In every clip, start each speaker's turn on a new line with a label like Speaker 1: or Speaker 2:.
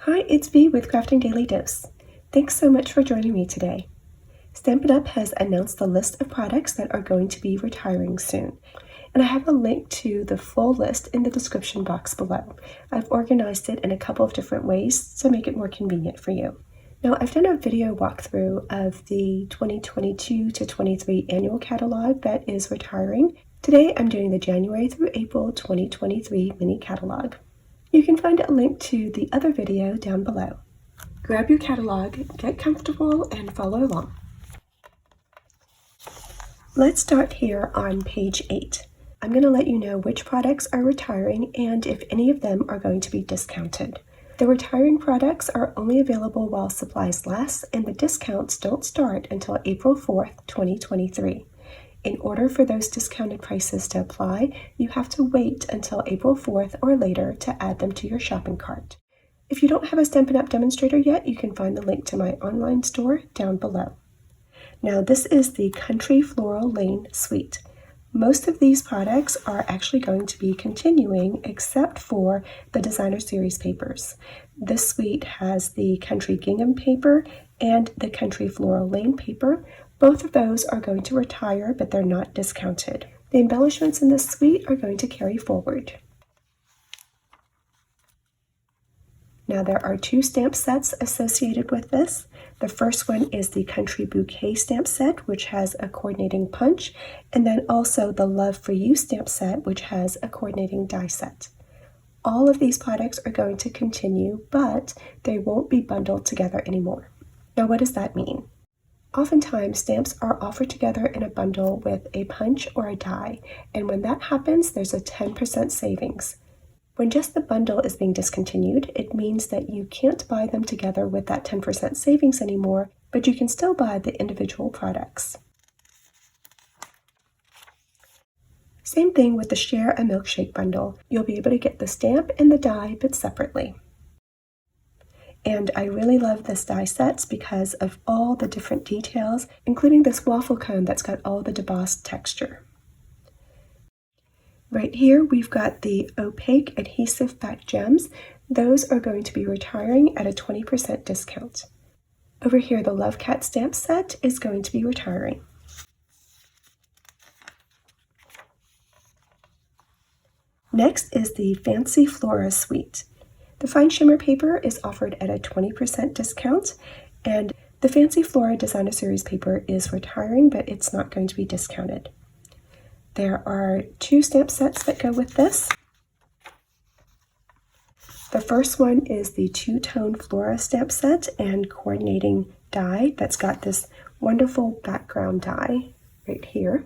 Speaker 1: Hi, it's V with Crafting Daily Dose. Thanks so much for joining me today. Stampin' Up! Has announced the list of products that are going to be retiring soon, and I have a link to the full list in the description box below. I've organized it in a couple of different ways to make it more convenient for you. Now, I've done a video walkthrough of the 2022 to 23 annual catalog that is retiring. Today, I'm doing the January through April 2023 mini catalog. You can find a link to the other video down below. Grab your catalog, get comfortable, and follow along. Let's start here on page 8. I'm going to let you know which products are retiring and if any of them are going to be discounted. The retiring products are only available while supplies last, and the discounts don't start until April 4th, 2023. In order for those discounted prices to apply, you have to wait until April 4th or later to add them to your shopping cart. If you don't have a Stampin' Up! Demonstrator yet, you can find the link to my online store down below. Now, this is the Country Floral Lane Suite. Most of these products are actually going to be continuing except for the Designer Series papers. This suite has the Country Gingham paper and the Country Floral Lane paper. Both of those are going to retire, but they're not discounted. The embellishments in this suite are going to carry forward. Now, there are 2 stamp sets associated with this. The first one is the Country Bouquet stamp set, which has a coordinating punch, and then also the Love for You stamp set, which has a coordinating die set. All of these products are going to continue, but they won't be bundled together anymore. Now, what does that mean? Oftentimes, stamps are offered together in a bundle with a punch or a die, and when that happens, there's a 10% savings. When just the bundle is being discontinued, it means that you can't buy them together with that 10% savings anymore, but you can still buy the individual products. Same thing with the Share a Milkshake bundle. You'll be able to get the stamp and the die, but separately. And I really love this die sets because of all the different details, including this waffle cone that's got all the debossed texture. Right here, we've got the opaque adhesive back gems. Those are going to be retiring at a 20% discount. Over here, the Love Cat stamp set is going to be retiring. Next is the Fancy Flora Suite. The fine shimmer paper is offered at a 20% discount, and the Fancy Flora Designer Series paper is retiring, but it's not going to be discounted. There are 2 stamp sets that go with this. The first one is the Two-Tone Flora stamp set and coordinating die that's got this wonderful background die right here.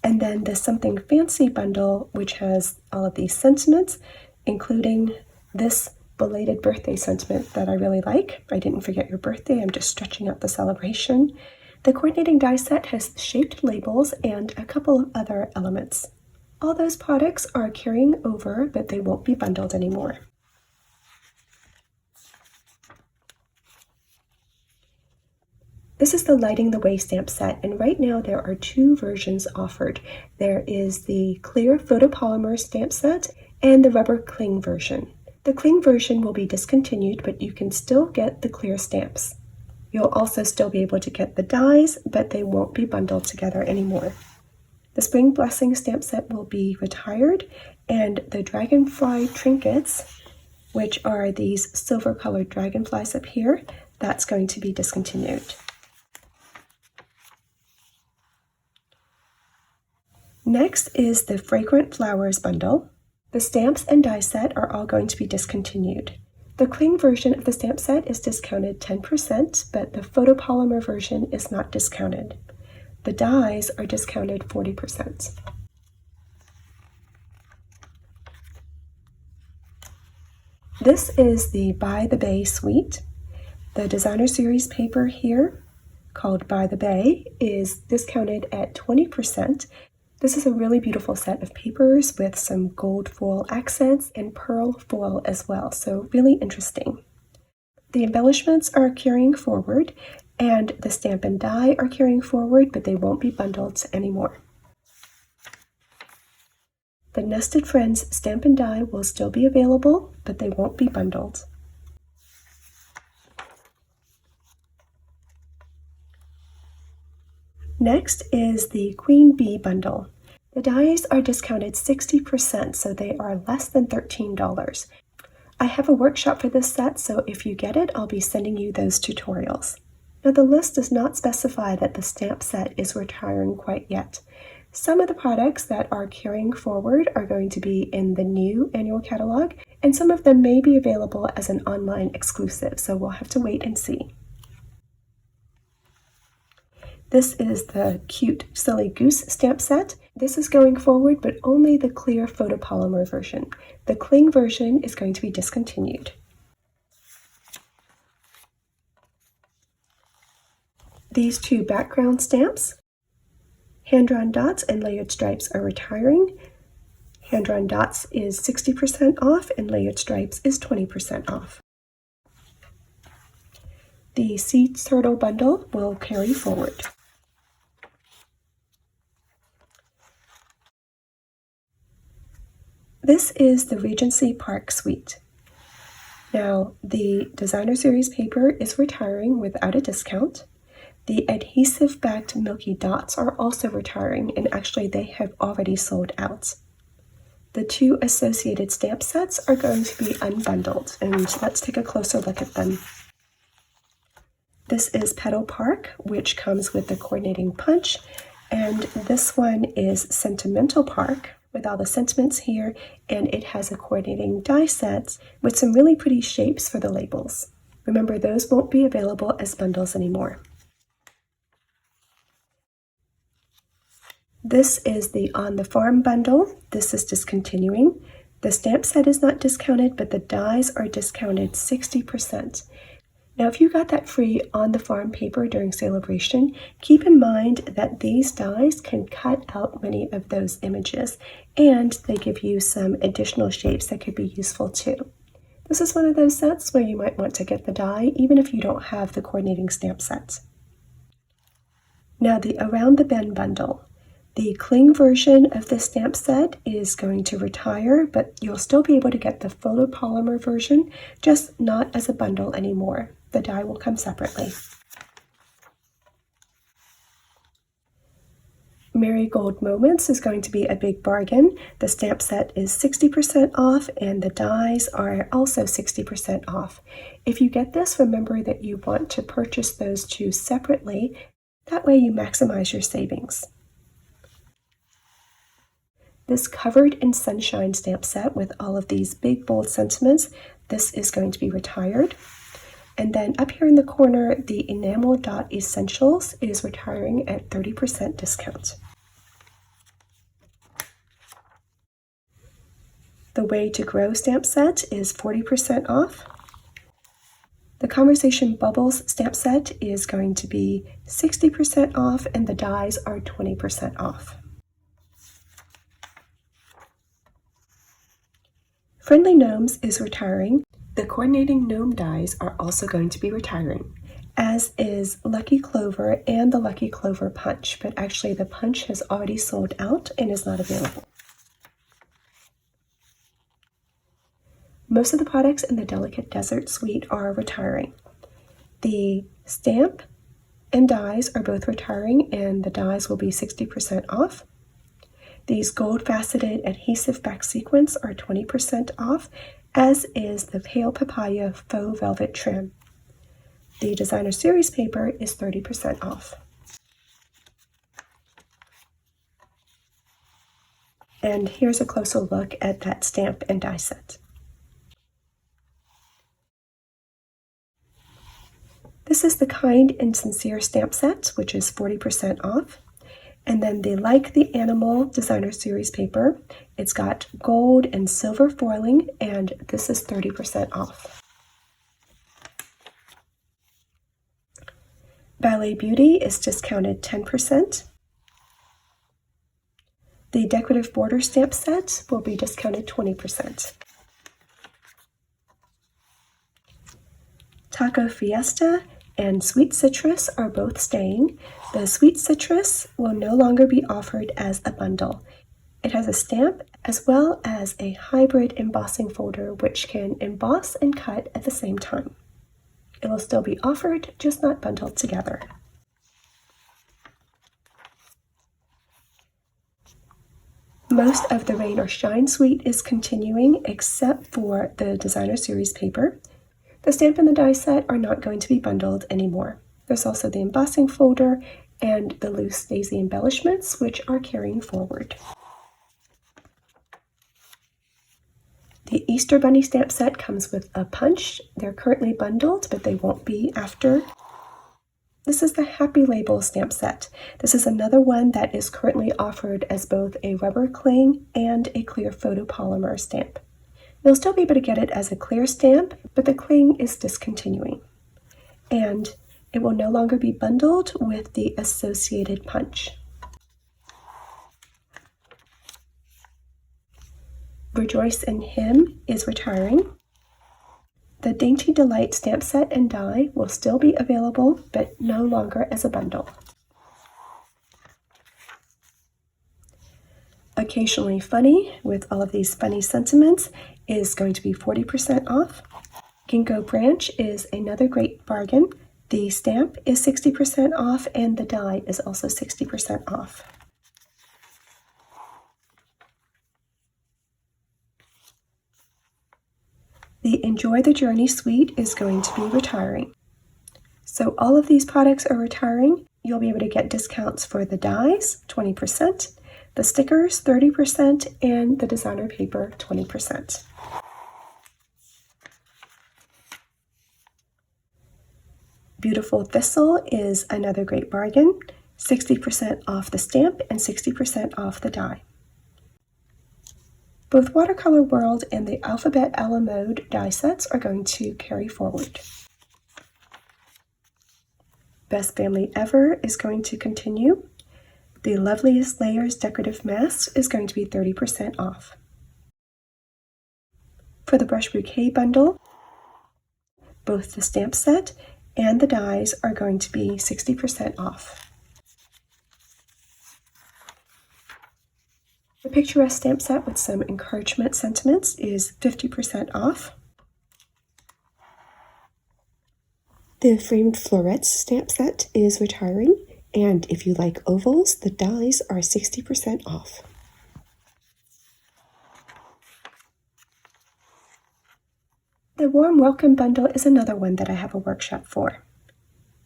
Speaker 1: And then the Something Fancy bundle, which has all of these sentiments, including this belated birthday sentiment that I really like. I didn't forget your birthday, I'm just stretching out the celebration. The coordinating die set has shaped labels and a couple of other elements. All those products are carrying over, but they won't be bundled anymore. This is the Lighting the Way stamp set, and right now there are 2 versions offered. There is the clear photopolymer stamp set and the rubber cling version. The cling version will be discontinued, but you can still get the clear stamps. You'll also still be able to get the dies, but they won't be bundled together anymore. The Spring Blessing stamp set will be retired, and the Dragonfly trinkets, which are these silver-colored dragonflies up here, that's going to be discontinued. Next is the Fragrant Flowers bundle. The stamps and die set are all going to be discontinued. The cling version of the stamp set is discounted 10%, but the photopolymer version is not discounted. The dies are discounted 40%. This is the By the Bay suite. The Designer Series paper here, called By the Bay, is discounted at 20%. This is a really beautiful set of papers with some gold foil accents and pearl foil as well, so really interesting. The embellishments are carrying forward, and the stamp and die are carrying forward, but they won't be bundled anymore. The Nested Friends Stampin' Die will still be available, but they won't be bundled. Next is the Queen Bee bundle. The dies are discounted 60%, so they are less than $13. I have a workshop for this set, so if you get it, I'll be sending you those tutorials. Now the list does not specify that the stamp set is retiring quite yet. Some of the products that are carrying forward are going to be in the new annual catalog, and some of them may be available as an online exclusive, so we'll have to wait and see. This is the cute Silly Goose stamp set. This is going forward, but only the clear photopolymer version. The cling version is going to be discontinued. These two background stamps, hand-drawn dots and layered stripes, are retiring. Hand-drawn dots is 60% off and layered stripes is 20% off. The Sea Turtle bundle will carry forward. This is the Regency Park Suite. Now, the Designer Series paper is retiring without a discount. The adhesive-backed Milky Dots are also retiring, and actually they have already sold out. The two associated stamp sets are going to be unbundled, and let's take a closer look at them. This is Petal Park, which comes with the coordinating punch, and this one is Sentimental Park, with all the sentiments here, and it has a coordinating die set with some really pretty shapes for the labels. Remember, those won't be available as bundles anymore. This is the On the Farm bundle. This is discontinuing. The stamp set is not discounted, but the dies are discounted 60%. Now, if you got that free On the Farm paper during Celebration, keep in mind that these dies can cut out many of those images, and they give you some additional shapes that could be useful too. This is one of those sets where you might want to get the die, even if you don't have the coordinating stamp set. Now, the Around the Bend bundle. The cling version of this stamp set is going to retire, but you'll still be able to get the photopolymer version, just not as a bundle anymore. The die will come separately. Marigold Moments is going to be a big bargain. The stamp set is 60% off and the dies are also 60% off. If you get this, remember that you want to purchase those two separately. That way you maximize your savings. This Covered in Sunshine stamp set with all of these big bold sentiments, this is going to be retired. And then up here in the corner, the Enamel Dot Essentials is retiring at 30% discount. The Way to Grow stamp set is 40% off. The Conversation Bubbles stamp set is going to be 60% off and the dies are 20% off. Friendly Gnomes is retiring. The coordinating gnome dies are also going to be retiring, as is Lucky Clover and the Lucky Clover Punch, but actually the punch has already sold out and is not available. Most of the products in the Delicate Desert Suite are retiring. The stamp and dies are both retiring, and the dies will be 60% off. These gold faceted adhesive back sequins are 20% off, as is the Pale Papaya Faux Velvet Trim. The Designer Series paper is 30% off. And here's a closer look at that stamp and die set. This is the Kind and Sincere stamp set, which is 40% off. And then the Like the Animal Designer Series paper. It's got gold and silver foiling, and this is 30% off. Ballet Beauty is discounted 10%. The Decorative Border stamp set will be discounted 20%. Taco Fiesta and Sweet Citrus are both staying. The Sweet Citrus will no longer be offered as a bundle. It has a stamp as well as a hybrid embossing folder which can emboss and cut at the same time. It will still be offered, just not bundled together. Most of the Rain or Shine suite is continuing except for the Designer Series paper. The stamp and the die set are not going to be bundled anymore. There's also the embossing folder and the loose daisy embellishments, which are carrying forward. The Easter Bunny stamp set comes with a punch. They're currently bundled, but they won't be after. This is the Happy Label stamp set. This is another one that is currently offered as both a rubber cling and a clear photopolymer stamp. You'll still be able to get it as a clear stamp, but the cling is discontinuing. And it will no longer be bundled with the associated punch. Rejoice in Him is retiring. The Dainty Delight stamp set and die will still be available, but no longer as a bundle. Occasionally Funny, with all of these funny sentiments, is going to be 40% off. Ginkgo Branch is another great bargain. The stamp is 60% off and the die is also 60% off. The Enjoy the Journey suite is going to be retiring. So all of these products are retiring. You'll be able to get discounts for the dies, 20%, the stickers, 30%, and the designer paper, 20%. Beautiful Thistle is another great bargain, 60% off the stamp and 60% off the die. Both Watercolor World and the Alphabet a la Mode die sets are going to carry forward. Best Family Ever is going to continue. The Loveliest Layers Decorative Mask is going to be 30% off. For the Brush Bouquet bundle, both the stamp set and the dies are going to be 60% off. The Picturesque stamp set with some encouragement sentiments is 50% off. The Framed Florets stamp set is retiring, and if you like ovals, the dies are 60% off. The Warm Welcome bundle is another one that I have a workshop for.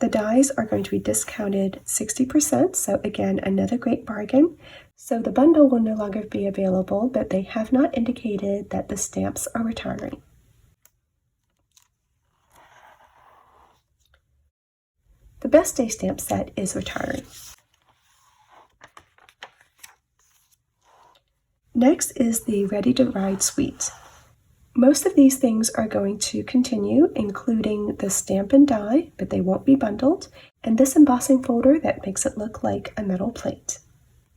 Speaker 1: The dies are going to be discounted 60%, so again, another great bargain. So the bundle will no longer be available, but they have not indicated that the stamps are retiring. The Best Day stamp set is retiring. Next is the Ready to Ride suite. Most of these things are going to continue, including the stamp and die, but they won't be bundled, and this embossing folder that makes it look like a metal plate.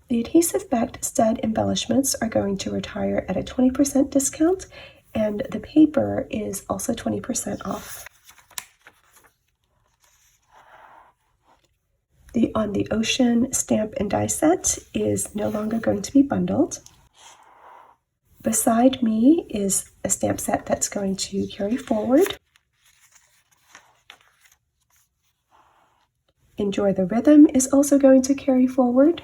Speaker 1: The adhesive-backed stud embellishments are going to retire at a 20% discount, and the paper is also 20% off. The On the Ocean stamp and die set is no longer going to be bundled. Beside Me is a stamp set that's going to carry forward. Enjoy the Rhythm is also going to carry forward.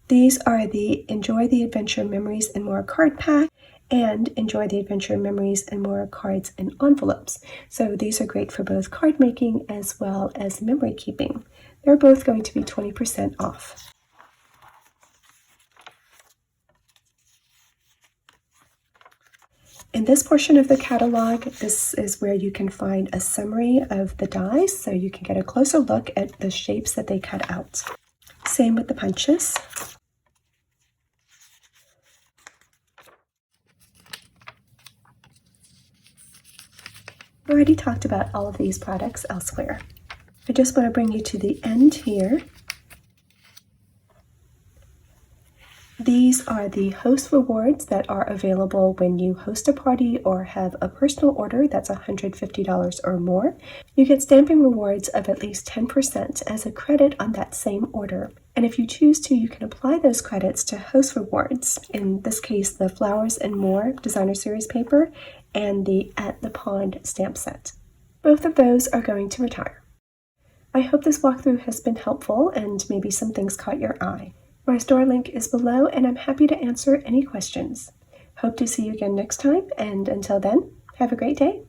Speaker 1: These are the Enjoy the Adventure Memories and More card pack and Enjoy the Adventure Memories and More cards and envelopes. So these are great for both card making as well as memory keeping. They're both going to be 20% off. In this portion of the catalog, this is where you can find a summary of the dies, so you can get a closer look at the shapes that they cut out. Same with the punches. I've already talked about all of these products elsewhere. I just want to bring you to the end here. These are the host rewards that are available when you host a party or have a personal order that's $150 or more. You get stamping rewards of at least 10% as a credit on that same order. And if you choose to, you can apply those credits to host rewards. In this case, the Flowers and More Designer Series paper and the At the Pond stamp set. Both of those are going to retire. I hope this walkthrough has been helpful and maybe some things caught your eye. My store link is below, and I'm happy to answer any questions. Hope to see you again next time, and until then, have a great day.